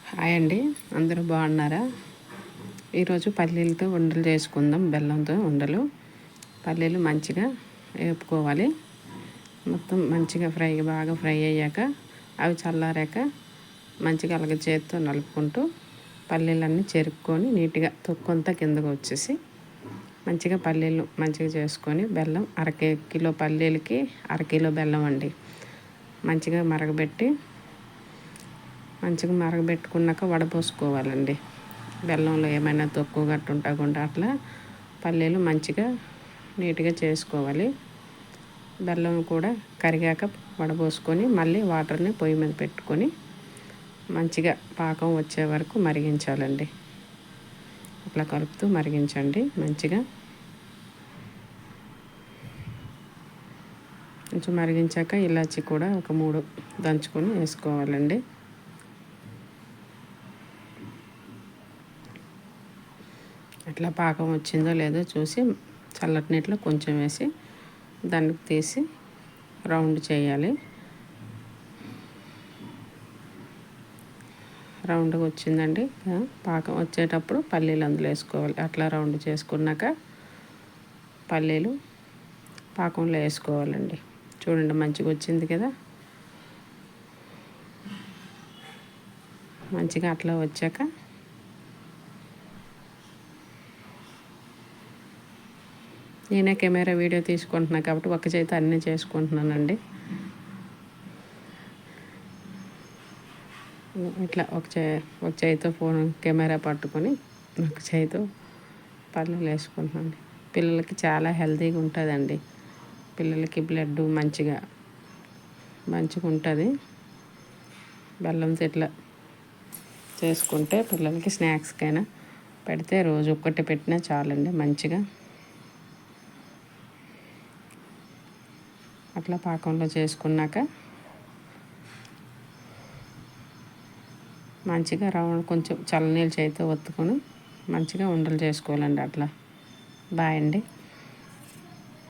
Hi అండి, అందరూ బాగున్నారా? ఈరోజు పల్లీలతో ఉండలు చేసుకుందాం. బెల్లంతో ఉండలు. పల్లీలు మంచిగా వేపుకోవాలి. మొత్తం మంచిగా బాగా ఫ్రై అయ్యాక అవి చల్లారాక మంచిగా అలాగ చేతితో నలుపుకుంటూ పల్లీలన్నీ చెరుక్కొని నీట్గా తొక్కంతా కిందకు వచ్చేసి మంచిగా పల్లీలు మంచిగా చేసుకొని బెల్లం కిలో పల్లీలకి అరకిలో బెల్లం అండి. మంచిగా మరగబెట్టుకున్నాక వడపోసుకోవాలండి. బెల్లంలో ఏమైనా తక్కువ గట్టు ఉండకుండా అట్లా పల్లీలు మంచిగా నీట్గా చేసుకోవాలి. బెల్లం కూడా కరిగాక వడపోసుకొని మళ్ళీ వాటర్ని పొయ్యి మీద పెట్టుకొని మంచిగా పాకం వచ్చే వరకు మరిగించాలండి. అట్లా కలుపుతూ మరిగించండి. మంచిగా కొంచెం మరిగించాక ఇలాచి కూడా ఒక 3 దంచుకొని వేసుకోవాలండి. అట్లా పాకం వచ్చిందో లేదో చూసి చల్లటి నీటిలో కొంచెం వేసి దాన్ని తీసి రౌండ్ చేయాలి. రౌండ్గా వచ్చిందండి. పాకం వచ్చేటప్పుడు పల్లీలు అందులో వేసుకోవాలి. అట్లా రౌండ్ చేసుకున్నాక పల్లీలు పాకంలో వేసుకోవాలండి. చూడండి, మంచిగా వచ్చింది కదా. మంచిగా అట్లా వచ్చాక నేనే కెమెరా వీడియో తీసుకుంటున్నాను కాబట్టి ఒక చేతి అన్నీ చేసుకుంటున్నానండి. ఇట్లా ఒక చేతితో ఫోన్ కెమెరా పట్టుకొని ఒక చేతితో పల్లీలు వేసుకుంటున్నాను. పిల్లలకి చాలా హెల్తీగా ఉంటుందండి. పిల్లలకి బ్లడ్ మంచిగా ఉంటుంది. బెల్లంతో ఇట్లా చేసుకుంటే పిల్లలకి స్నాక్స్కైనా పెడితే రోజు ఒక్కటి పెట్టినా చాలండి. మంచిగా అట్లా పాకంలో చేసుకున్నాక మంచిగా రౌండ్ కొంచెం చల్లనీళ్ళు చేతితో ఒత్తుకొని మంచిగా ఉండలు చేసుకోవాలండి. అట్లా బాయ్ అండి.